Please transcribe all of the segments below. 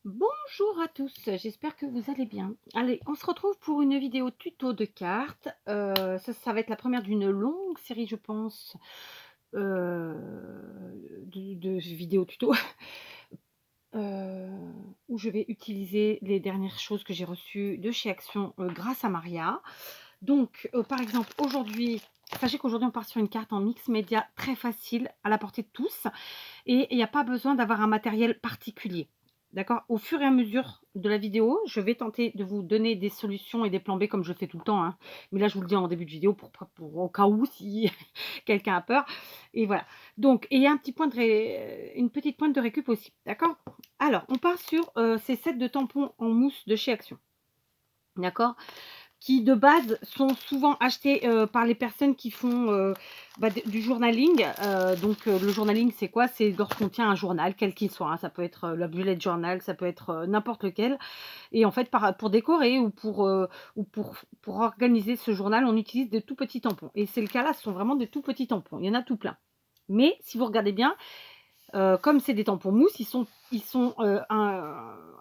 Bonjour à tous, j'espère que vous allez bien. Allez, on se retrouve pour une vidéo tuto de cartes. Ça va être la première d'une longue série, je pense, de vidéos tuto euh, où je vais utiliser les dernières choses que j'ai reçues de chez Action grâce à Maria. Donc, par exemple, aujourd'hui, sachez qu'aujourd'hui, on part sur une carte en mix média très facile, à la portée de tous. Et il n'y a pas besoin d'avoir un matériel particulier. D'accord? Au fur et à mesure de la vidéo, je vais tenter de vous donner des solutions et des plans B comme je fais tout le temps, hein. Mais là, je vous le dis en début de vidéo au cas où si quelqu'un a peur. Et voilà. Donc, et il y a un petit point une petite pointe de récup aussi. D'accord? Alors, on part sur ces sets de tampons en mousse de chez Action. D'accord? Qui de base sont souvent achetés par les personnes qui font du journaling. Donc le journaling, c'est quoi? C'est lorsqu'on tient un journal, quel qu'il soit, hein. Ça peut être le bullet journal, ça peut être n'importe lequel. Et en fait, pour décorer ou pour organiser ce journal, on utilise de tout petits tampons. Et c'est le cas là, ce sont vraiment de tout petits tampons. Il y en a tout plein. Mais si vous regardez bien, comme c'est des tampons mousse, ils sont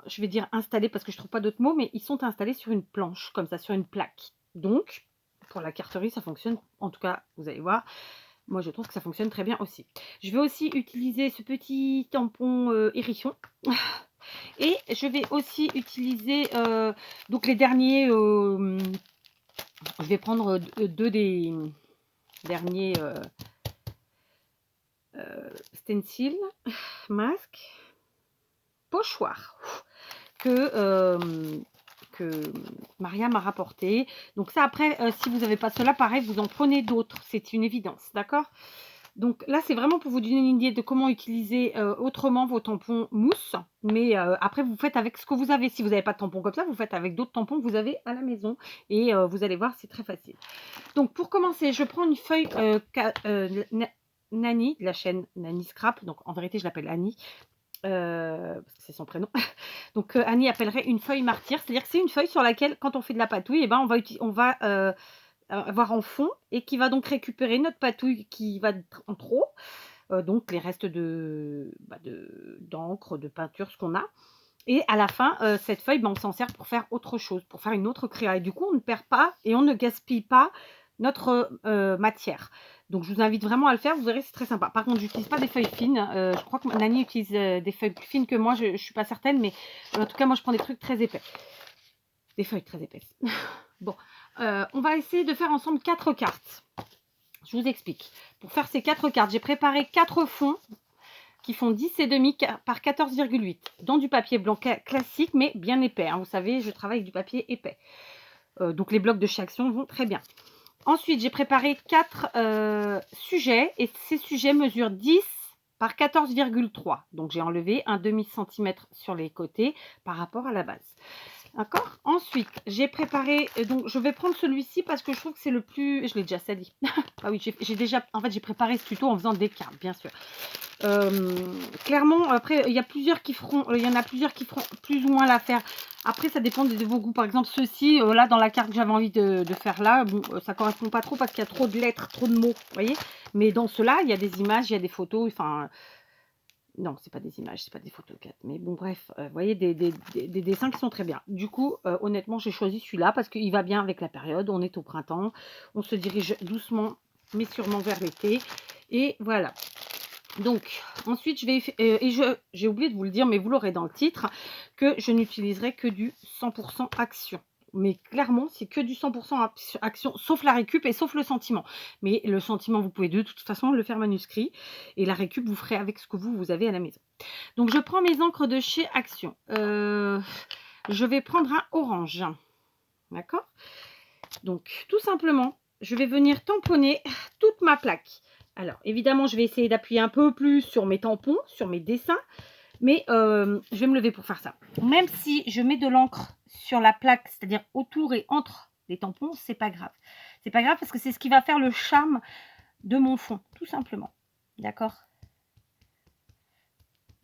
je vais dire installés parce que je trouve pas d'autres mots, mais ils sont installés sur une planche, comme ça, sur une plaque. Donc, pour la carterie, ça fonctionne. En tout cas, vous allez voir. Moi, je trouve que ça fonctionne très bien aussi. Je vais aussi utiliser ce petit tampon hérisson. Et je vais aussi utiliser donc les derniers. Je vais prendre deux des derniers stencils, masques, pochoirs que Maria m'a rapporté. Donc ça, après, si vous n'avez pas cela, pareil, vous en prenez d'autres. C'est une évidence, d'accord? Donc là, c'est vraiment pour vous donner une idée de comment utiliser autrement vos tampons mousse. Mais après, vous faites avec ce que vous avez. Si vous n'avez pas de tampons comme ça, vous faites avec d'autres tampons que vous avez à la maison. Et vous allez voir, c'est très facile. Donc pour commencer, je prends une feuille Nani, de la chaîne Nani Scrap. Donc en vérité, je l'appelle Annie. Parce que c'est son prénom. Donc Annie appellerait une feuille martyr, c'est-à-dire que c'est une feuille sur laquelle, quand on fait de la patouille, eh ben, on va avoir en fond et qui va donc récupérer notre patouille qui va être en trop, donc les restes d'encre, de peinture, ce qu'on a. Et à la fin, cette feuille, ben, on s'en sert pour faire autre chose, pour faire une autre créa. Et du coup, on ne perd pas et on ne gaspille pas notre matière. Donc, je vous invite vraiment à le faire. Vous verrez, c'est très sympa. Par contre, je n'utilise pas des feuilles fines. Je crois que Nani utilise des feuilles plus fines que moi. Je ne suis pas certaine, mais en tout cas, moi, je prends des trucs très épais. Des feuilles très épaisses. Bon, on va essayer de faire ensemble 4 cartes. Je vous explique. Pour faire ces 4 cartes, j'ai préparé 4 fonds qui font 10,5 par 14,8 dans du papier blanc classique, mais bien épais, hein. Vous savez, je travaille avec du papier épais. Donc les blocs de chez Action vont très bien. Ensuite, j'ai préparé 4 sujets et ces sujets mesurent 10 par 14,3. Donc j'ai enlevé un demi-centimètre sur les côtés par rapport à la base. D'accord. Ensuite, j'ai préparé, donc je vais prendre celui-ci parce que je trouve que c'est le plus, je l'ai déjà sali. Ah oui, j'ai déjà, en fait, j'ai préparé ce tuto en faisant des cartes, bien sûr. Clairement, après, il y en a plusieurs qui feront plus ou moins l'affaire. Après, ça dépend de vos goûts. Par exemple, ceux-ci, là, dans la carte que j'avais envie de faire là, bon, ça correspond pas trop parce qu'il y a trop de lettres, trop de mots, vous voyez. Mais dans ceux-là, il y a des images, il y a des photos, enfin, non, c'est pas des images, c'est pas des photos, mais bon, bref, vous voyez, des dessins qui sont très bien. Du coup, honnêtement, j'ai choisi celui-là parce qu'il va bien avec la période. On est au printemps, on se dirige doucement, mais sûrement vers l'été. Et voilà. Donc, ensuite, j'ai oublié de vous le dire, mais vous l'aurez dans le titre, que je n'utiliserai que du 100% action. Mais clairement, c'est que du 100% action, sauf la récup et sauf le sentiment. Mais le sentiment, vous pouvez de toute façon le faire manuscrit. Et la récup, vous ferez avec ce que vous avez à la maison. Donc, je prends mes encres de chez Action. Je vais prendre un orange. D'accord? Donc, tout simplement, je vais venir tamponner toute ma plaque. Alors, évidemment, je vais essayer d'appuyer un peu plus sur mes tampons, sur mes dessins, mais je vais me lever pour faire ça. Même si je mets de l'encre sur la plaque, c'est-à-dire autour et entre les tampons, c'est pas grave. C'est pas grave parce que c'est ce qui va faire le charme de mon fond, tout simplement. D'accord?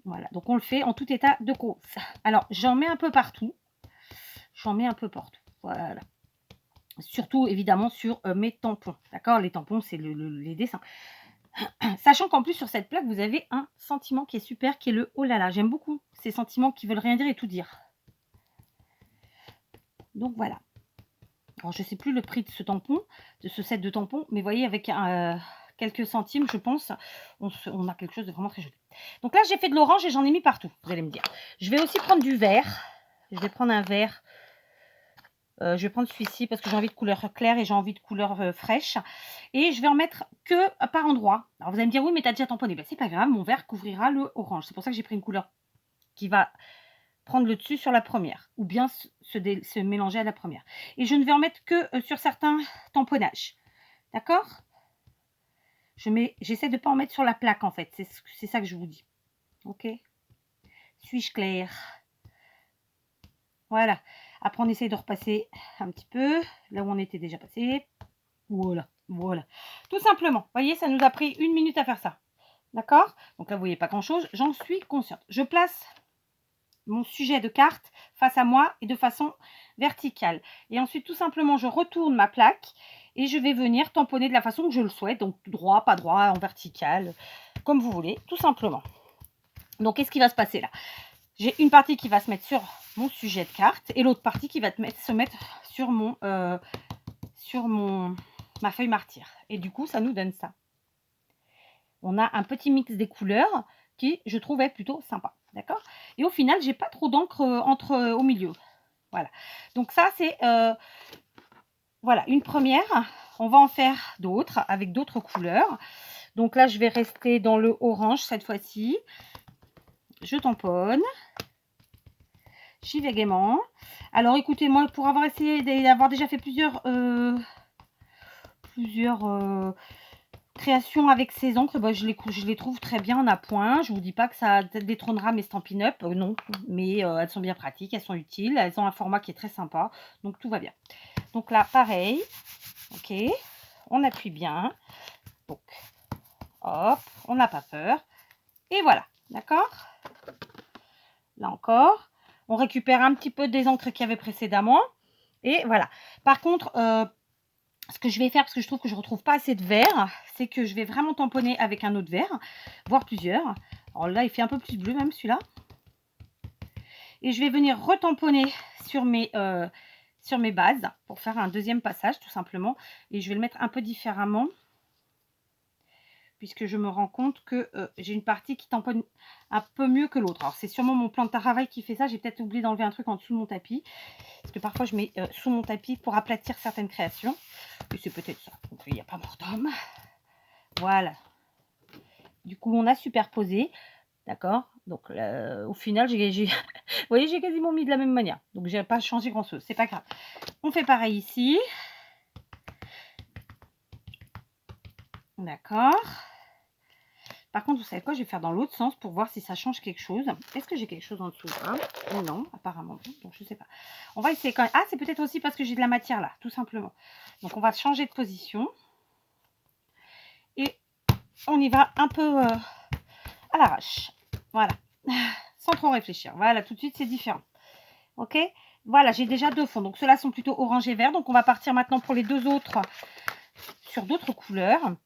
Voilà, donc on le fait en tout état de cause. Alors, j'en mets un peu partout. J'en mets un peu partout. Voilà. Surtout, évidemment, sur mes tampons. D'accord? Les tampons, c'est les dessins. Sachant qu'en plus, sur cette plaque, vous avez un sentiment qui est super, qui est le oh là là. J'aime beaucoup ces sentiments qui veulent rien dire et tout dire. Donc voilà. Alors, je ne sais plus le prix de ce tampon, de ce set de tampons, mais vous voyez, avec quelques centimes, je pense, on a quelque chose de vraiment très joli. Donc là, j'ai fait de l'orange et j'en ai mis partout, vous allez me dire. Je vais aussi prendre du vert. Je vais prendre un vert. Je vais prendre celui-ci parce que j'ai envie de couleur claire et j'ai envie de couleur fraîche. Et je vais en mettre que par endroit. Alors vous allez me dire, oui, mais tu as déjà tamponné. Ben, c'est pas grave, mon vert couvrira le orange. C'est pour ça que j'ai pris une couleur qui va prendre le dessus sur la première. Ou bien se mélanger à la première. Et je ne vais en mettre que sur certains tamponnages. D'accord? J'essaie de ne pas en mettre sur la plaque en fait. C'est ça que je vous dis. Ok? Suis-je claire? Voilà. Après, on essaye de repasser un petit peu là où on était déjà passé. Voilà, voilà. Tout simplement. Vous voyez, ça nous a pris 1 minute à faire ça. D'accord? Donc là, vous voyez pas grand-chose. J'en suis consciente. Je place mon sujet de carte face à moi et de façon verticale. Et ensuite, tout simplement, je retourne ma plaque et je vais venir tamponner de la façon que je le souhaite. Donc, droit, pas droit, en vertical, comme vous voulez, tout simplement. Donc, qu'est-ce qui va se passer là? J'ai une partie qui va se mettre sur mon sujet de carte et l'autre partie qui va se mettre sur ma feuille martyr. Et du coup, ça nous donne ça. On a un petit mix des couleurs qui, je trouvais plutôt sympa. D'accord? Et au final, j'ai pas trop d'encre au milieu. Voilà. Donc ça, c'est voilà, une première. On va en faire d'autres avec d'autres couleurs. Donc là, je vais rester dans le orange cette fois-ci. Je tamponne. J'y vais gaiement. Alors écoutez, moi, pour avoir essayé d'avoir déjà fait plusieurs créations avec ces encres, bah, je les trouve très bien en appoint. Je ne vous dis pas que ça détrônera mes Stampin' Up, non, mais elles sont bien pratiques, elles sont utiles, elles ont un format qui est très sympa, donc tout va bien. Donc là, pareil, ok, on appuie bien, donc hop, on n'a pas peur, et voilà, d'accord? Là encore, on récupère un petit peu des encres qu'il y avait précédemment, et voilà. Par contre, ce que je vais faire, parce que je trouve que je ne retrouve pas assez de vert, c'est que je vais vraiment tamponner avec un autre vert, voire plusieurs. Alors là, il fait un peu plus bleu même celui-là. Et je vais venir retamponner sur mes bases pour faire un deuxième passage tout simplement. Et je vais le mettre un peu différemment, puisque je me rends compte que j'ai une partie qui tamponne un peu mieux que l'autre. Alors c'est sûrement mon plan de travail qui fait ça. J'ai peut-être oublié d'enlever un truc en dessous de mon tapis. Parce que parfois je mets sous mon tapis pour aplatir certaines créations. Et c'est peut-être ça. Donc il n'y a pas mort d'homme. Voilà. Du coup on a superposé. D'accord? Donc au final, vous voyez, j'ai quasiment mis de la même manière. Donc j'ai pas changé grand chose. C'est pas grave. On fait pareil ici. D'accord. Par contre, vous savez quoi? Je vais faire dans l'autre sens pour voir si ça change quelque chose. Est-ce que j'ai quelque chose en dessous? Non, apparemment. Donc, je ne sais pas. On va essayer quand même. Ah, c'est peut-être aussi parce que j'ai de la matière là, tout simplement. Donc, on va changer de position. Et on y va un peu à l'arrache. Voilà. Sans trop réfléchir. Voilà, tout de suite, c'est différent. Ok? Voilà, j'ai déjà deux fonds. Donc, ceux-là sont plutôt orange et vert. Donc, on va partir maintenant pour les deux autres sur d'autres couleurs.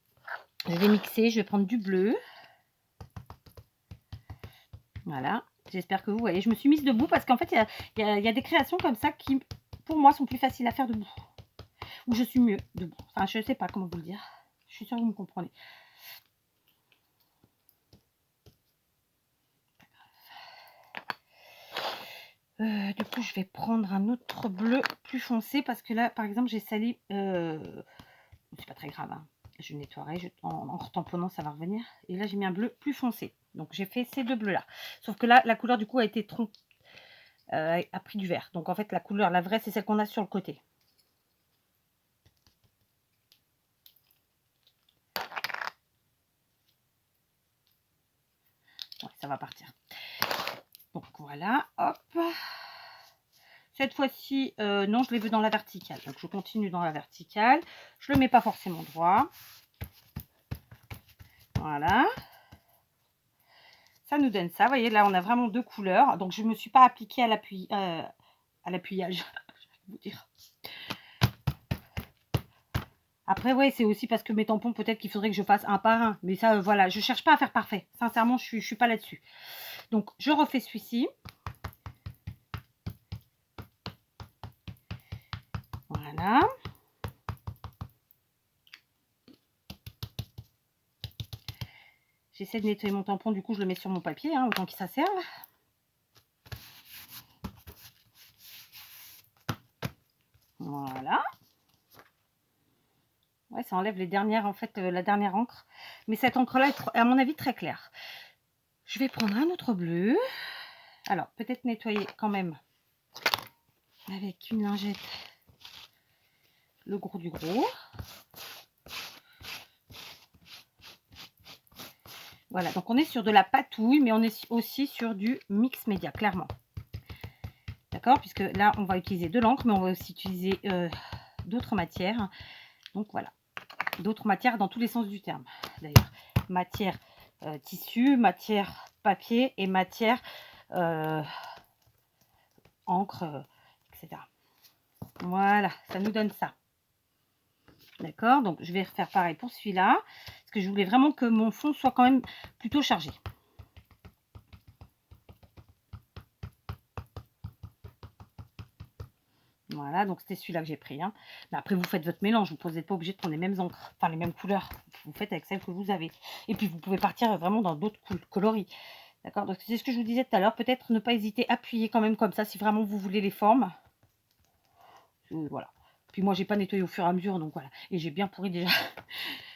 Je vais mixer. Je vais prendre du bleu. Voilà, j'espère que vous voyez. Je me suis mise debout parce qu'en fait, il y a des créations comme ça qui, pour moi, sont plus faciles à faire debout. Ou je suis mieux debout. Enfin, je ne sais pas comment vous le dire. Je suis sûre que vous me comprenez. Du coup, je vais prendre un autre bleu plus foncé parce que là, par exemple, j'ai sali. C'est pas très grave, hein. Je nettoierai, en retamponnant, ça va revenir. Et là, j'ai mis un bleu plus foncé. Donc, j'ai fait ces deux bleus-là. Sauf que là, la couleur, du coup, a été a pris du vert. Donc, en fait, la couleur, la vraie, c'est celle qu'on a sur le côté. Ouais, ça va partir. Donc, voilà, hop. Cette fois-ci, non, je l'ai vu dans la verticale. Donc, je continue dans la verticale. Je ne le mets pas forcément droit. Voilà. Ça nous donne ça. Vous voyez, là, on a vraiment deux couleurs. Donc, je ne me suis pas appliquée à l'appuyage. Je vais vous dire. Après, ouais, c'est aussi parce que mes tampons, peut-être qu'il faudrait que je fasse un par un. Mais ça, voilà, je cherche pas à faire parfait. Sincèrement, je suis pas là-dessus. Donc, je refais celui-ci. Voilà. J'essaie de nettoyer mon tampon, du coup, je le mets sur mon papier, hein, autant qu'il ça serve. Voilà. Ouais, ça enlève les dernières, en fait, la dernière encre. Mais cette encre-là est, à mon avis, très claire. Je vais prendre un autre bleu. Alors, peut-être nettoyer quand même avec une lingette le gros du gros. Voilà, donc on est sur de la patouille, mais on est aussi sur du mix média, clairement. D'accord, puisque là, on va utiliser de l'encre, mais on va aussi utiliser d'autres matières. Donc voilà, d'autres matières dans tous les sens du terme. D'ailleurs, matière tissu, matière papier et matière encre, etc. Voilà, ça nous donne ça. D'accord, donc je vais refaire pareil pour celui-là, parce que je voulais vraiment que mon fond soit quand même plutôt chargé. Voilà, donc c'était celui-là que j'ai pris. Hein. Mais après, vous faites votre mélange, vous n'êtes pas obligé de prendre les mêmes encres, enfin les mêmes couleurs. Vous faites avec celles que vous avez. Et puis, vous pouvez partir vraiment dans d'autres coloris. D'accord, donc c'est ce que je vous disais tout à l'heure. Peut-être ne pas hésiter à appuyer quand même comme ça, si vraiment vous voulez les formes. Voilà. Puis moi, j'ai pas nettoyé au fur et à mesure, donc voilà. Et j'ai bien pourri déjà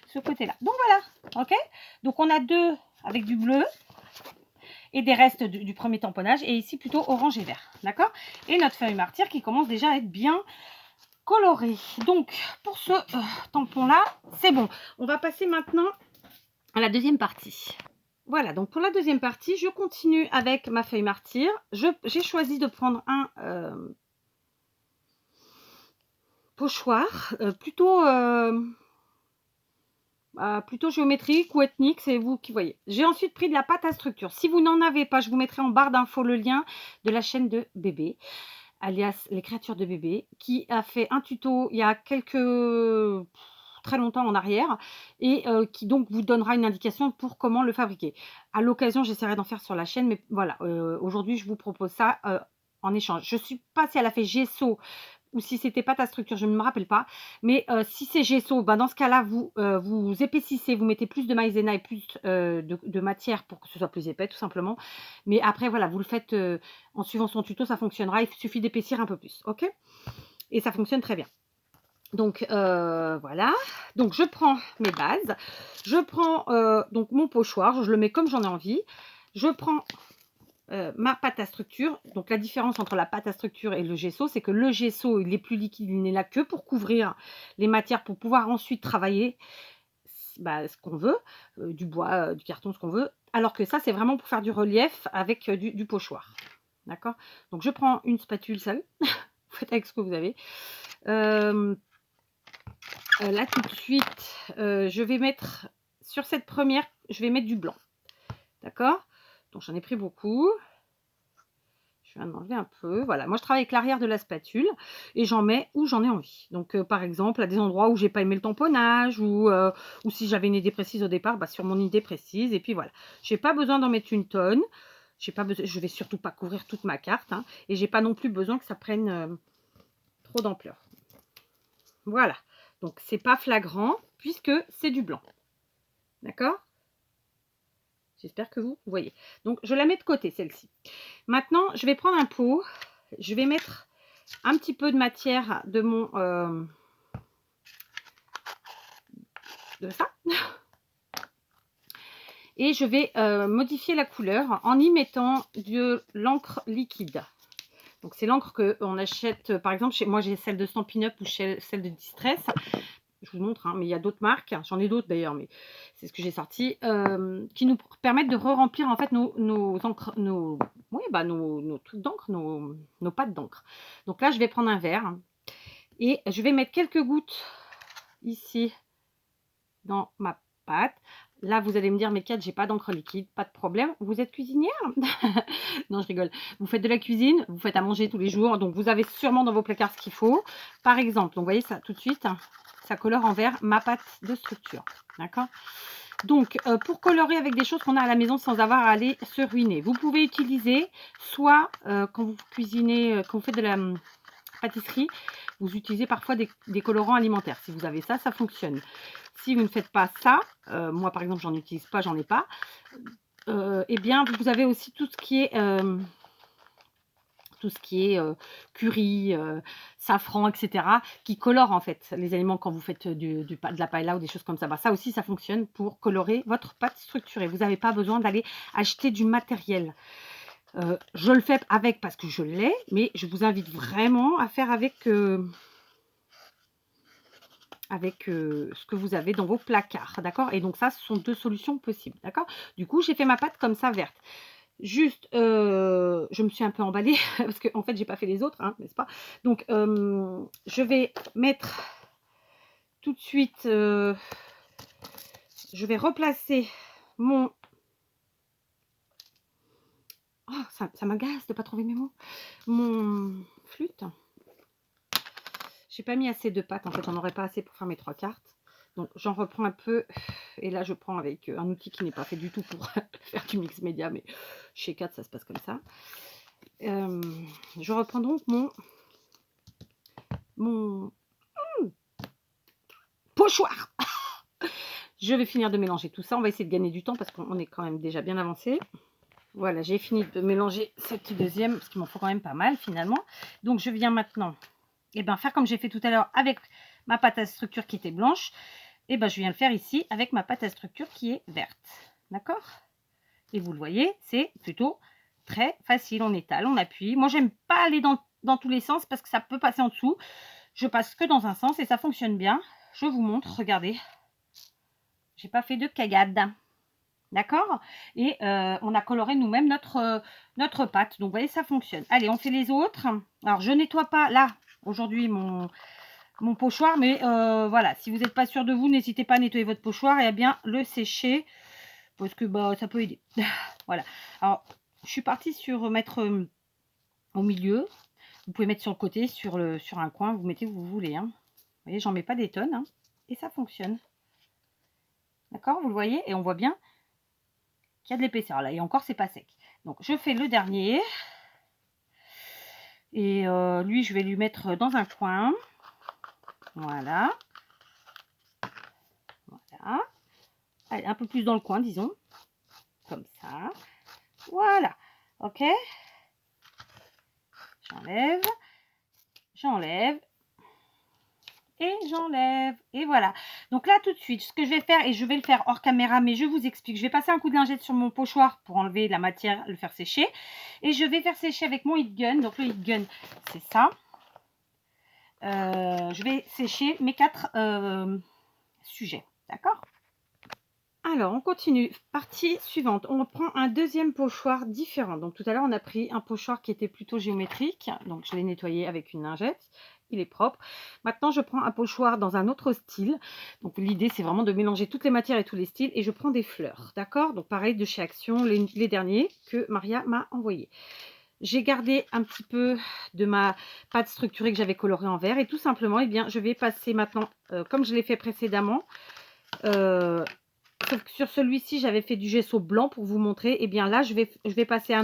ce côté-là. Donc voilà, ok. Donc on a deux avec du bleu et des restes du premier tamponnage. Et ici, plutôt orange et vert, d'accord. Et notre feuille martyr qui commence déjà à être bien colorée. Donc, pour ce tampon-là, c'est bon. On va passer maintenant à la deuxième partie. Voilà, donc pour la deuxième partie, je continue avec ma feuille martyr. J'ai choisi de prendre un pochoir plutôt géométrique ou ethnique, c'est vous qui voyez. J'ai ensuite pris de la pâte à structure. Si vous n'en avez pas, je vous mettrai en barre d'infos le lien de la chaîne de Bébé, alias les créatures de Bébé, qui a fait un tuto il y a très longtemps en arrière et qui donc vous donnera une indication pour comment le fabriquer. À l'occasion, j'essaierai d'en faire sur la chaîne, mais voilà, aujourd'hui, je vous propose ça en échange. Je ne suis pas si elle a fait gesso ou si c'était pas ta structure, je ne me rappelle pas. Mais si c'est gesso, ben dans ce cas-là, vous épaississez, vous mettez plus de maïzena et plus de matière pour que ce soit plus épais, tout simplement. Mais après, voilà, vous le faites en suivant son tuto, ça fonctionnera. Il suffit d'épaissir un peu plus, ok? Et ça fonctionne très bien. Donc voilà, donc je prends mes bases, je prends donc mon pochoir, je le mets comme j'en ai envie, je prends ma pâte à structure. Donc la différence entre la pâte à structure et le gesso, c'est que le gesso il est plus liquide, il n'est là que pour couvrir les matières pour pouvoir ensuite travailler ce qu'on veut, du bois, du carton, ce qu'on veut, alors que ça c'est vraiment pour faire du relief avec du pochoir. D'accord, donc je prends une spatule seule, vous faites avec ce que vous avez. Là tout de suite, je vais mettre sur cette première, je vais mettre du blanc. D'accord, donc j'en ai pris beaucoup. Je viens d'enlever un peu. Voilà, moi je travaille avec l'arrière de la spatule et j'en mets où j'en ai envie. Donc par exemple à des endroits où j'ai pas aimé le tamponnage ou si j'avais une idée précise au départ, sur mon idée précise. Et puis voilà, j'ai pas besoin d'en mettre une tonne. J'ai pas besoin, je vais surtout pas couvrir toute ma carte hein, et j'ai pas non plus besoin que ça prenne trop d'ampleur. Voilà, donc c'est pas flagrant puisque c'est du blanc. D'accord? J'espère que vous voyez. Donc, je la mets de côté, celle-ci. Maintenant, je vais prendre un pot. Je vais mettre un petit peu de matière de mon... de ça. Et je vais modifier la couleur en y mettant de l'encre liquide. Donc, c'est l'encre qu'on achète, par exemple, chez moi, j'ai celle de Stampin' Up ou celle de Distress. Je vous montre, hein, mais il y a d'autres marques, j'en ai d'autres d'ailleurs, mais c'est ce que j'ai sorti, qui nous permettent de re-remplir en fait nos trucs d'encre, nos pâtes d'encre. Donc là, je vais prendre un verre et je vais mettre quelques gouttes ici dans ma pâte. Là, vous allez me dire, mais Kat, j'ai pas d'encre liquide, pas de problème. Vous êtes cuisinière? Non, je rigole. Vous faites de la cuisine, vous faites à manger tous les jours, donc vous avez sûrement dans vos placards ce qu'il faut. Par exemple, donc vous voyez ça tout de suite, ça colore en vert ma pâte de structure. D'accord? Donc, pour colorer avec des choses qu'on a à la maison sans avoir à aller se ruiner, vous pouvez utiliser soit, quand vous cuisinez, quand vous faites de la pâtisserie, vous utilisez parfois des colorants alimentaires. Si vous avez ça, ça fonctionne. Si vous ne faites pas ça, moi par exemple, j'en utilise pas, j'en ai pas, eh bien, vous avez aussi tout ce qui est, curry, safran, et cetera, qui colore en fait les aliments quand vous faites de la paella ou des choses comme ça. Bah, ça aussi, ça fonctionne pour colorer votre pâte structurée. Vous n'avez pas besoin d'aller acheter du matériel. Je le fais avec parce que je l'ai, mais je vous invite vraiment à faire avec, ce que vous avez dans vos placards, d'accord? Et donc ça, ce sont 2 solutions possibles, d'accord? Du coup, j'ai fait ma pâte comme ça, verte. Juste, je me suis un peu emballée parce qu'en fait, j'ai pas fait les autres, hein, n'est-ce pas? Donc, je vais mettre tout de suite, je vais replacer mon oh, ça m'agace de pas trouver mes mots. Mon flûte. J'ai pas mis assez de pâte, en fait, j'en aurais pas assez pour faire mes 3 cartes. Donc, j'en reprends un peu et là, je prends avec, un outil qui n'est pas fait du tout pour faire du mix média, mais chez Kat, ça se passe comme ça. Je reprends donc mon pochoir. Je vais finir de mélanger tout ça. On va essayer de gagner du temps parce qu'on est quand même déjà bien avancé. Voilà, j'ai fini de mélanger cette deuxième parce qu'il m'en faut quand même pas mal finalement. Donc, je viens maintenant faire comme j'ai fait tout à l'heure avec ma pâte à structure qui était blanche. Et je viens le faire ici avec ma pâte à structure qui est verte. D'accord? Et vous le voyez, c'est plutôt très facile. On étale, on appuie. Moi, j'aime pas aller dans tous les sens parce que ça peut passer en dessous. Je passe que dans un sens et ça fonctionne bien. Je vous montre, regardez. J'ai pas fait de cagade. D'accord? Et on a coloré nous-mêmes notre pâte. Donc, vous voyez, ça fonctionne. Allez, on fait les autres. Alors, je nettoie pas, là, aujourd'hui, mon pochoir. Mais voilà, si vous n'êtes pas sûr de vous, n'hésitez pas à nettoyer votre pochoir et à bien le sécher. Parce que ça peut aider. Voilà. Alors, je suis partie sur mettre au milieu. Vous pouvez mettre sur le côté, sur un coin. Vous mettez où vous voulez. Hein. Vous voyez, j'en mets pas des tonnes. Hein, et ça fonctionne. D'accord? Vous le voyez? Et on voit bien qu'il y a de l'épaisseur. Là, et encore, c'est pas sec. Donc, je fais le dernier. Et lui, je vais lui mettre dans un coin. Voilà. Voilà. Allez, un peu plus dans le coin, disons. Comme ça. Voilà. Ok. J'enlève. J'enlève. Et j'enlève. Et voilà. Donc là, tout de suite, ce que je vais faire, et je vais le faire hors caméra, mais je vous explique. Je vais passer un coup de lingette sur mon pochoir pour enlever la matière, le faire sécher. Et je vais faire sécher avec mon heat gun. Donc le heat gun, c'est ça. Je vais sécher mes 4 sujets. D'accord? Alors, on continue. Partie suivante. On prend un deuxième pochoir différent. Donc, tout à l'heure, on a pris un pochoir qui était plutôt géométrique. Donc, je l'ai nettoyé avec une lingette. Il est propre. Maintenant, je prends un pochoir dans un autre style. Donc, l'idée, c'est vraiment de mélanger toutes les matières et tous les styles. Et je prends des fleurs. D'accord? Donc, pareil, de chez Action, les derniers que Maria m'a envoyés. J'ai gardé un petit peu de ma pâte structurée que j'avais colorée en vert. Et tout simplement, je vais passer maintenant, comme je l'ai fait précédemment, sauf que sur celui-ci, j'avais fait du gesso blanc pour vous montrer. Et bien là, je vais passer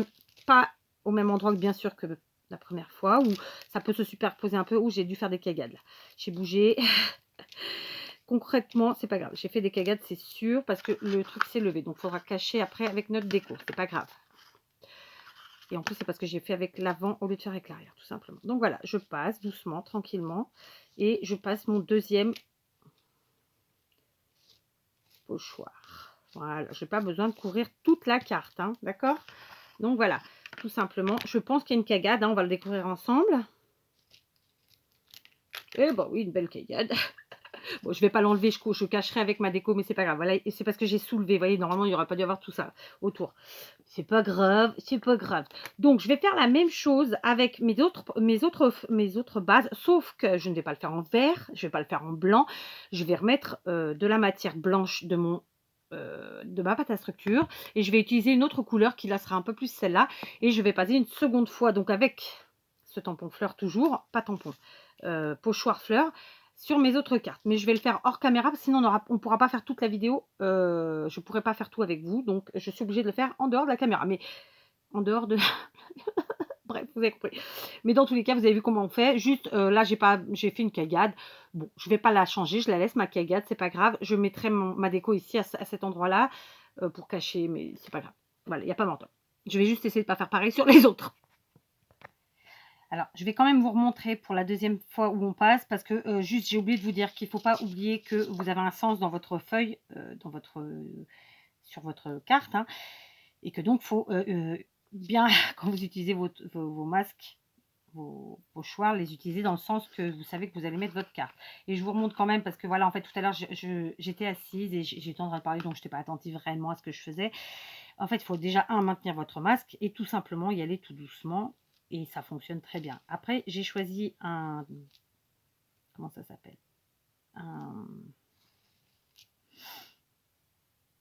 pas au même endroit que bien sûr que la première fois, où ça peut se superposer un peu, où j'ai dû faire des cagades. J'ai bougé. Concrètement, c'est pas grave. J'ai fait des cagades, c'est sûr, parce que le truc s'est levé. Donc, il faudra cacher après avec notre déco. C'est pas grave. Et en plus, c'est parce que j'ai fait avec l'avant au lieu de faire avec l'arrière, tout simplement. Donc voilà, je passe doucement, tranquillement. Et je passe mon deuxième pochoir. Voilà, je n'ai pas besoin de courir toute la carte, hein, d'accord? Donc voilà, tout simplement. Je pense qu'il y a une cagade, hein, on va le découvrir ensemble. Eh ben oui, une belle cagade. Bon, je ne vais pas l'enlever, je cacherai avec ma déco, mais c'est pas grave. Voilà, et c'est parce que j'ai soulevé. Vous voyez, normalement, il n'y aurait pas dû avoir tout ça autour. C'est pas grave, c'est pas grave. Donc, je vais faire la même chose avec mes autres bases, sauf que je ne vais pas le faire en vert, je ne vais pas le faire en blanc. Je vais remettre de la matière blanche de ma pâte à structure et je vais utiliser une autre couleur qui là sera un peu plus celle-là et je vais passer une seconde fois donc avec ce tampon fleur toujours, pas tampon, pochoir fleur. sur mes autres cartes. Mais je vais le faire hors caméra, parce que sinon on ne pourra pas faire toute la vidéo. Je ne pourrai pas faire tout avec vous, donc je suis obligée de le faire en dehors de la caméra. Mais en dehors de... Bref, vous avez compris. Mais dans tous les cas, vous avez vu comment on fait. Juste, là, j'ai fait une cagade. Bon, je ne vais pas la changer, je la laisse, ma cagade, c'est pas grave. Je mettrai ma déco ici, à cet endroit-là, pour cacher, mais c'est pas grave. Voilà, il n'y a pas longtemps. Je vais juste essayer de ne pas faire pareil sur les autres. Alors, je vais quand même vous remontrer pour la deuxième fois où on passe, parce que juste, j'ai oublié de vous dire qu'il ne faut pas oublier que vous avez un sens dans votre feuille, sur votre carte, hein, et que donc, il faut bien, quand vous utilisez vos masques, vos pochoirs, les utiliser dans le sens que vous savez que vous allez mettre votre carte. Et je vous remonte quand même, parce que voilà, en fait, tout à l'heure, j'étais assise et j'étais en train de parler, donc je n'étais pas attentive réellement à ce que je faisais. En fait, il faut déjà, maintenir votre masque et tout simplement y aller tout doucement. Et ça fonctionne très bien. Après, j'ai choisi un... Comment ça s'appelle?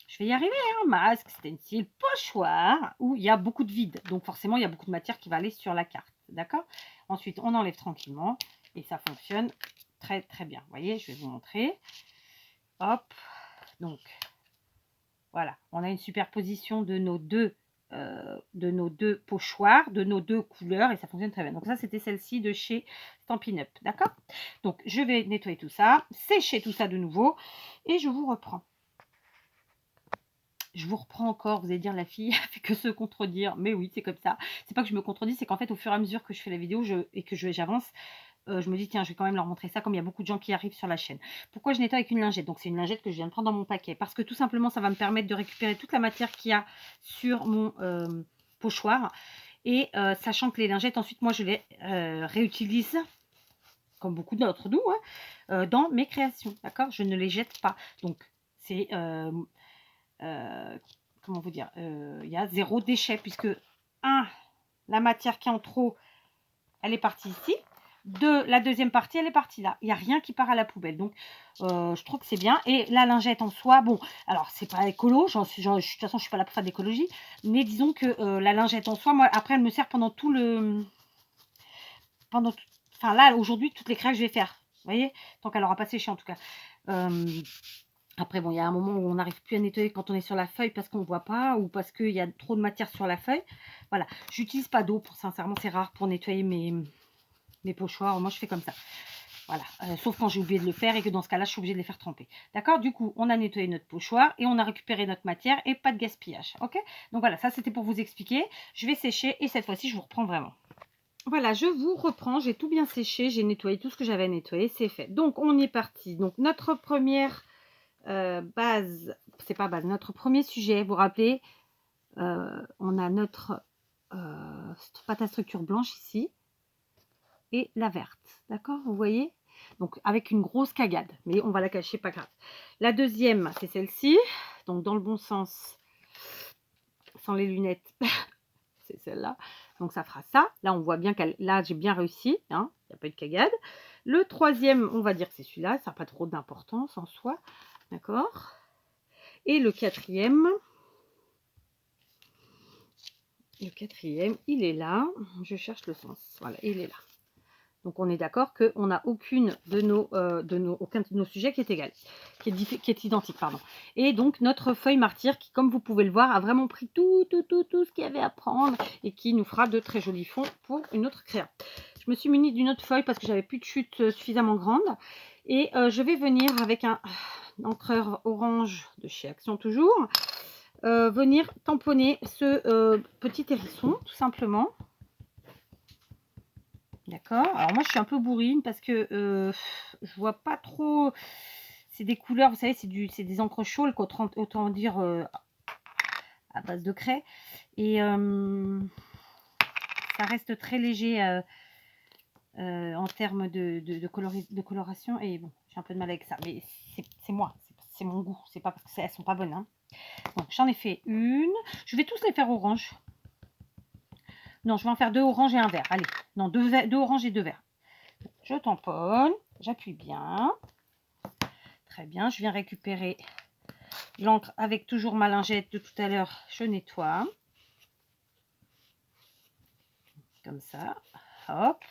Je vais y arriver, hein, masque, stencil, pochoir, où il y a beaucoup de vide. Donc forcément, il y a beaucoup de matière qui va aller sur la carte. D'accord? Ensuite, on enlève tranquillement. Et ça fonctionne très, très bien. Vous voyez, je vais vous montrer. Hop. Donc, voilà. On a une superposition de nos deux pochoirs, de nos deux couleurs, et ça fonctionne très bien. Donc ça, c'était celle-ci de chez Stampin' Up, d'accord? Donc je vais nettoyer tout ça, sécher tout ça de nouveau, et je vous reprends. Je vous reprends encore, vous allez dire la fille a fait que se contredire, mais oui, c'est comme ça. C'est pas que je me contredis, c'est qu'en fait, au fur et à mesure que je fais la vidéo et que j'avance, je me dis, tiens, je vais quand même leur montrer ça, comme il y a beaucoup de gens qui arrivent sur la chaîne. Pourquoi je nettoie avec une lingette? Donc, c'est une lingette que je viens de prendre dans mon paquet. Parce que tout simplement, ça va me permettre de récupérer toute la matière qu'il y a sur mon pochoir. Et sachant que les lingettes, ensuite, moi, je les réutilise, comme beaucoup d'autres nous, hein, dans mes créations. D'accord? Je ne les jette pas. Donc, c'est... comment vous dire? Il y a zéro déchet, puisque, la matière qui est en trop, elle est partie ici. La deuxième partie, elle est partie là. Il n'y a rien qui part à la poubelle. Donc, je trouve que c'est bien. Et la lingette en soi, bon, alors, c'est pas écolo. De toute façon, je ne suis pas là pour faire d'écologie. Mais disons que la lingette en soi, moi, après, elle me sert pendant tout le... Enfin, là, aujourd'hui, toutes les crêpes que je vais faire. Vous voyez? Tant qu'elle n'aura pas séché, en tout cas. Après, bon, il y a un moment où on n'arrive plus à nettoyer quand on est sur la feuille parce qu'on ne voit pas ou parce qu'il y a trop de matière sur la feuille. Voilà. J'utilise pas d'eau, sincèrement, c'est rare pour nettoyer mes pochoirs. Moi, je fais comme ça. Voilà. Sauf quand j'ai oublié de le faire et que dans ce cas-là, je suis obligée de les faire tremper. D'accord? Du coup, on a nettoyé notre pochoir et on a récupéré notre matière et pas de gaspillage. Ok? Donc voilà, ça, c'était pour vous expliquer. Je vais sécher et cette fois-ci, je vous reprends vraiment. Voilà, je vous reprends. J'ai tout bien séché. J'ai nettoyé tout ce que j'avais à nettoyer. C'est fait. Donc, on est parti. Donc, notre première... base, c'est pas base, notre premier sujet, vous vous rappelez, on a notre pâte à structure blanche ici et la verte, d'accord, vous voyez, donc avec une grosse cagade, mais on va la cacher, pas grave. La deuxième, c'est celle-ci, donc dans le bon sens, sans les lunettes, c'est celle-là, donc ça fera ça. Là, on voit bien là, j'ai bien réussi, hein, il n'y a pas eu de cagade. Le troisième, on va dire que c'est celui-là, ça n'a pas trop d'importance en soi, d'accord. Et le quatrième, il est là. Je cherche le sens. Voilà, il est là. Donc, on est d'accord qu'on n'a aucun de nos sujets qui est égal, qui est identique, pardon. Et donc, notre feuille martyr, qui, comme vous pouvez le voir, a vraiment pris tout ce qu'il y avait à prendre et qui nous fera de très jolis fonds pour une autre créa. Je me suis munie d'une autre feuille parce que j'avais plus de chute suffisamment grande. Et je vais venir avec un encreur orange de chez Action toujours. Venir tamponner ce petit hérisson, tout simplement. D'accord. Alors moi, je suis un peu bourrine parce que je vois pas trop. C'est des couleurs, vous savez, c'est des encres chaudes, autant dire à base de craie. Et ça reste très léger en termes de coloration. Et bon, j'ai un peu de mal avec ça. Mais c'est moi, c'est mon goût. C'est pas parce qu'elles sont pas bonnes. Hein. Donc j'en ai fait une. Je vais tous les faire orange. Non, je vais en faire 2 oranges et un vert. Allez, non, 2 oranges et 2 verts. Je tamponne, j'appuie bien. Très bien, je viens récupérer l'encre avec toujours ma lingette de tout à l'heure. Je nettoie. Comme ça. Hop.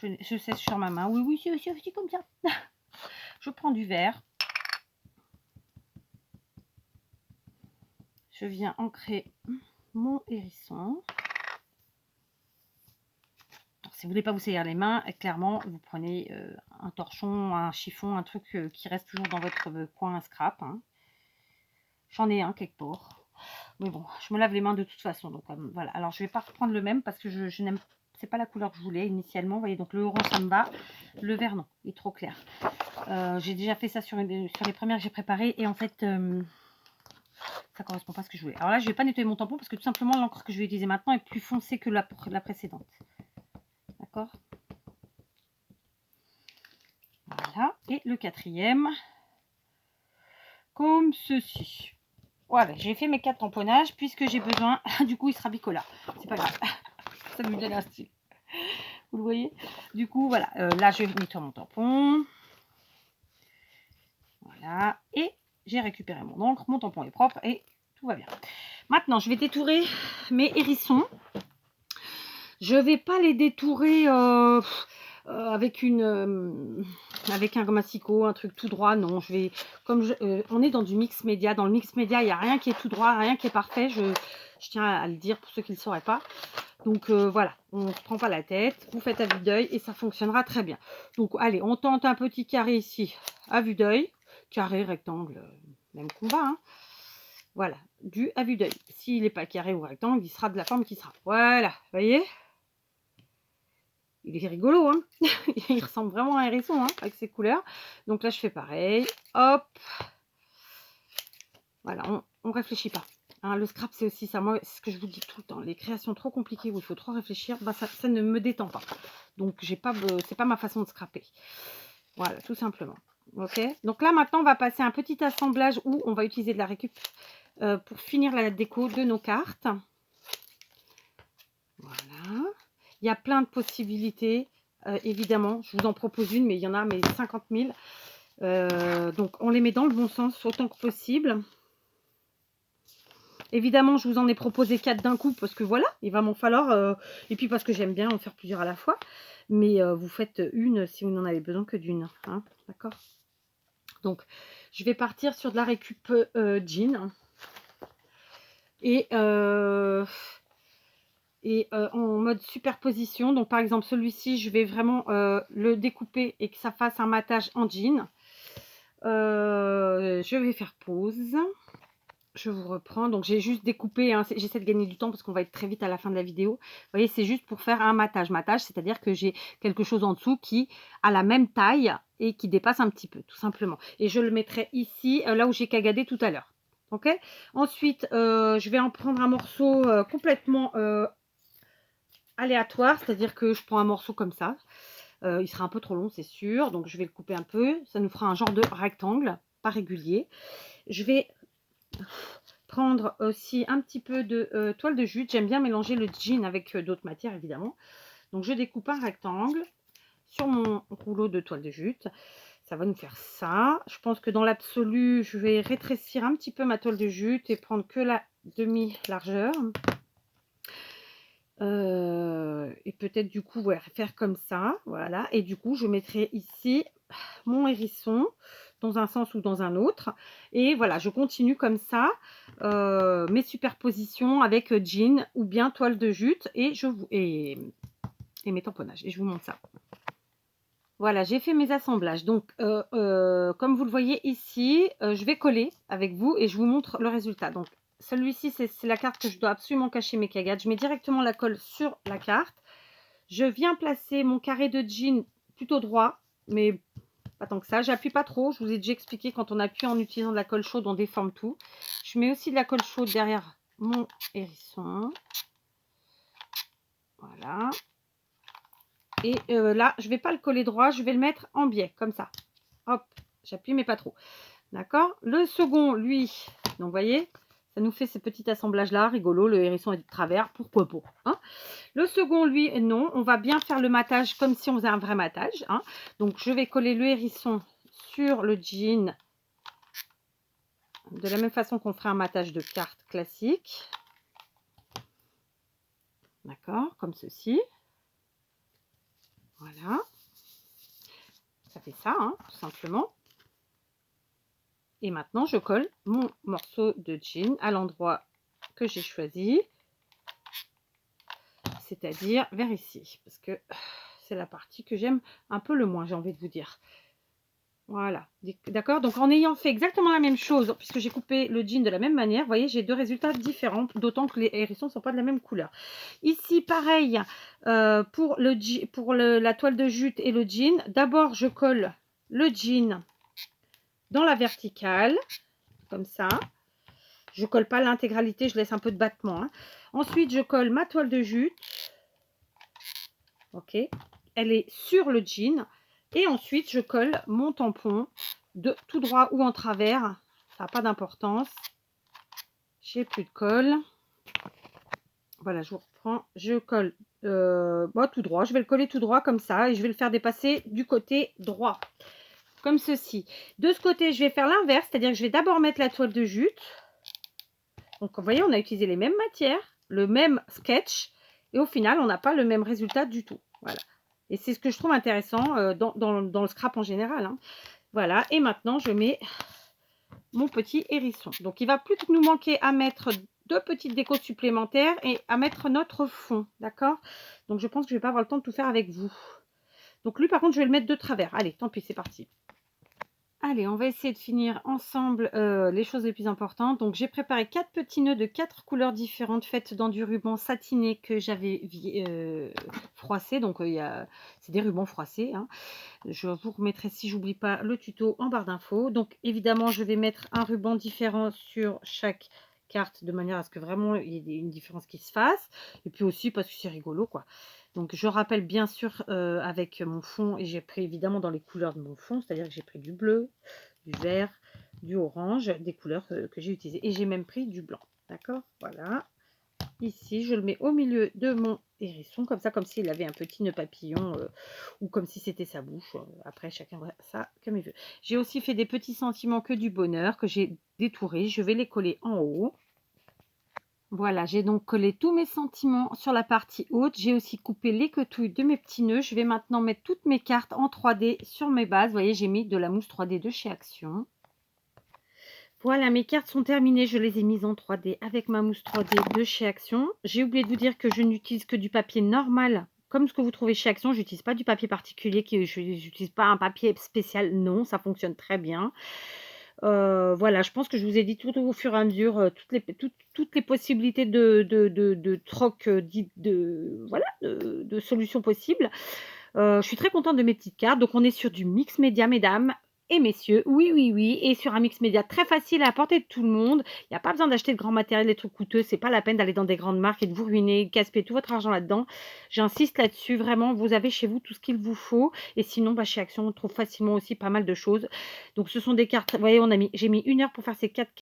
Je sèche sur ma main. Oui, oui, c'est comme ça. Je prends du verre. Je viens ancrer mon hérisson. Alors, si vous ne voulez pas vous salir les mains, clairement, vous prenez un torchon, un chiffon, un truc qui reste toujours dans votre coin scrap. Hein. J'en ai un quelque part. Mais bon, je me lave les mains de toute façon. Donc voilà. Alors, je ne vais pas reprendre le même parce que je n'aime pas. C'est pas la couleur que je voulais initialement. Vous voyez, donc le orange, ça me va. Le vert, non. Il est trop clair. J'ai déjà fait ça sur les premières que j'ai préparées. Et en fait, ça correspond pas à ce que je voulais. Alors là, je vais pas nettoyer mon tampon parce que tout simplement, l'encre que je vais utiliser maintenant est plus foncée que la précédente. D'accord? Voilà. Et le quatrième, comme ceci. Voilà, j'ai fait mes 4 tamponnages puisque j'ai besoin. Du coup, il sera bicolore. C'est pas grave. Ça me donne un style. Vous le voyez? Du coup, voilà. Là, je vais nettoyer mon tampon. Voilà. Et j'ai récupéré mon encre. Mon tampon est propre et tout va bien. Maintenant, je vais détourer mes hérissons. Je vais pas les détourer avec un massicot, un truc tout droit. Non, je vais on est dans du mix média. Dans le mix média, il n'y a rien qui est tout droit, rien qui est parfait. Je tiens à le dire pour ceux qui ne le sauraient pas. Donc voilà, on ne se prend pas la tête. Vous faites à vue d'œil et ça fonctionnera très bien. Donc allez, on tente un petit carré ici à vue d'œil. Carré, rectangle, même combat. Hein. Voilà, du à vue d'œil. S'il n'est pas carré ou rectangle, il sera de la forme qui sera. Voilà, vous voyez? Il est rigolo, hein. Il ressemble vraiment à un hérisson, hein, avec ses couleurs. Donc là, je fais pareil. Hop. Voilà, on réfléchit pas. Hein, le scrap, c'est aussi ça. Moi, c'est ce que je vous dis tout le temps. Les créations trop compliquées où il faut trop réfléchir, bah, ça ne me détend pas. Donc, c'est pas ma façon de scraper. Voilà, tout simplement. Ok. Donc là, maintenant, on va passer à un petit assemblage où on va utiliser de la récup pour finir la déco de nos cartes. Voilà. Il y a plein de possibilités, évidemment. Je vous en propose une, mais il y en a 50 000. Donc, on les met dans le bon sens autant que possible. Évidemment, je vous en ai proposé 4 d'un coup parce que voilà, il va m'en falloir. Et puis parce que j'aime bien en faire plusieurs à la fois. Mais vous faites une si vous n'en avez besoin que d'une. Hein, d'accord? Donc, je vais partir sur de la récup jean. Et en mode superposition. Donc par exemple celui-ci, je vais vraiment le découper et que ça fasse un matage en jean. Je vais faire pause. Je vous reprends. Donc j'ai juste découpé, hein, j'essaie de gagner du temps parce qu'on va être très vite à la fin de la vidéo. Vous voyez, c'est juste pour faire un matage. Matage, c'est-à-dire que j'ai quelque chose en dessous qui a la même taille et qui dépasse un petit peu, tout simplement. Et je le mettrai ici, là où j'ai cagadé tout à l'heure. Ok. Ensuite, je vais en prendre un morceau complètement aléatoire, c'est-à-dire que je prends un morceau comme ça. Il sera un peu trop long, c'est sûr. Donc, je vais le couper un peu. Ça nous fera un genre de rectangle, pas régulier. Je vais prendre aussi un petit peu de toile de jute. J'aime bien mélanger le jean avec d'autres matières, évidemment. Donc, je découpe un rectangle sur mon rouleau de toile de jute. Ça va nous faire ça. Je pense que dans l'absolu, je vais rétrécir un petit peu ma toile de jute et prendre que la demi-largeur. Et peut-être du coup ouais, faire comme ça, voilà, et du coup je mettrai ici mon hérisson dans un sens ou dans un autre, et voilà, je continue comme ça mes superpositions avec jean ou bien toile de jute, et mes tamponnages, et je vous montre ça. Voilà, j'ai fait mes assemblages. Donc comme vous le voyez ici, je vais coller avec vous et je vous montre le résultat. Donc celui-ci, c'est la carte que je dois absolument cacher mes cagades. Je mets directement la colle sur la carte. Je viens placer mon carré de jean plutôt droit, mais pas tant que ça. J'appuie pas trop. Je vous ai déjà expliqué, quand on appuie en utilisant de la colle chaude, on déforme tout. Je mets aussi de la colle chaude derrière mon hérisson. Voilà. Et là, je ne vais pas le coller droit. Je vais le mettre en biais, comme ça. Hop, j'appuie, mais pas trop. D'accord. Le second, lui, donc vous voyez, ça nous fait ce petit assemblage-là, rigolo. Le hérisson est de travers, pourquoi pas, hein. Le second, lui, non. On va bien faire le matage comme si on faisait un vrai matage. Hein. Donc, je vais coller le hérisson sur le jean de la même façon qu'on ferait un matage de carte classique. D'accord, comme ceci. Voilà. Ça fait ça, hein, tout simplement. Et maintenant, je colle mon morceau de jean à l'endroit que j'ai choisi. C'est-à-dire vers ici. Parce que c'est la partie que j'aime un peu le moins, j'ai envie de vous dire. Voilà, d'accord. Donc en ayant fait exactement la même chose, puisque j'ai coupé le jean de la même manière, vous voyez, j'ai deux résultats différents, d'autant que les hérissons ne sont pas de la même couleur. Ici, pareil, pour la toile de jute et le jean, d'abord je colle le jean dans la verticale, comme ça. Je colle pas l'intégralité, je laisse un peu de battement, hein. Ensuite, je colle ma toile de jute. Ok, elle est sur le jean. Et ensuite, je colle mon tampon de tout droit ou en travers. Ça n'a pas d'importance. J'ai plus de colle. Voilà, je vous reprends. Je colle tout droit. Je vais le coller tout droit comme ça. Et je vais le faire dépasser du côté droit. Comme ceci. De ce côté, je vais faire l'inverse. C'est-à-dire que je vais d'abord mettre la toile de jute. Donc, vous voyez, on a utilisé les mêmes matières. Le même sketch. Et au final, on n'a pas le même résultat du tout. Voilà. Et c'est ce que je trouve intéressant dans le scrap en général, hein. Voilà, et maintenant je mets mon petit hérisson. Donc il va plus nous manquer à mettre deux petites décos supplémentaires et à mettre notre fond, d'accord? Donc je pense que je ne vais pas avoir le temps de tout faire avec vous. Donc lui par contre je vais le mettre de travers. Allez, tant pis, c'est parti. Allez, on va essayer de finir ensemble les choses les plus importantes. Donc, j'ai préparé 4 petits nœuds de 4 couleurs différentes faites dans du ruban satiné que j'avais froissé. Donc, c'est des rubans froissés, hein. Je vous remettrai, si j'oublie pas, le tuto en barre d'infos. Donc, évidemment, je vais mettre un ruban différent sur chaque carte de manière à ce que vraiment il y ait une différence qui se fasse. Et puis aussi parce que c'est rigolo, quoi. Donc, je rappelle bien sûr avec mon fond, et j'ai pris évidemment dans les couleurs de mon fond, c'est-à-dire que j'ai pris du bleu, du vert, du orange, des couleurs que j'ai utilisées. Et j'ai même pris du blanc, d'accord? Voilà. Ici, je le mets au milieu de mon hérisson, comme ça, comme s'il avait un petit nœud papillon, ou comme si c'était sa bouche. Après, chacun voit ça comme il veut. J'ai aussi fait des petits sentiments que du bonheur, que j'ai détourés. Je vais les coller en haut. Voilà, j'ai donc collé tous mes sentiments sur la partie haute. J'ai aussi coupé les quetouilles de mes petits nœuds. Je vais maintenant mettre toutes mes cartes en 3D sur mes bases. Vous voyez, j'ai mis de la mousse 3D de chez Action. Voilà, mes cartes sont terminées. Je les ai mises en 3D avec ma mousse 3D de chez Action. J'ai oublié de vous dire que je n'utilise que du papier normal, comme ce que vous trouvez chez Action. Je n'utilise pas du papier particulier, je n'utilise pas un papier spécial. Non, ça fonctionne très bien. Voilà, je pense que je vous ai dit tout au fur et à mesure toutes les possibilités de troc, voilà, de solutions possibles. Je suis très contente de mes petites cartes. Donc, on est sur du mix média, mesdames et messieurs. Oui, oui, oui. Et sur un mix média très facile à apporter de tout le monde. Il n'y a pas besoin d'acheter de grands matériels, des trucs coûteux. C'est pas la peine d'aller dans des grandes marques et de vous ruiner, gaspiller tout votre argent là-dedans. J'insiste là-dessus. Vraiment, vous avez chez vous tout ce qu'il vous faut. Et sinon, bah, chez Action, on trouve facilement aussi pas mal de choses. Donc, ce sont des cartes. Vous voyez, j'ai mis 1 heure pour faire ces 4 cartes.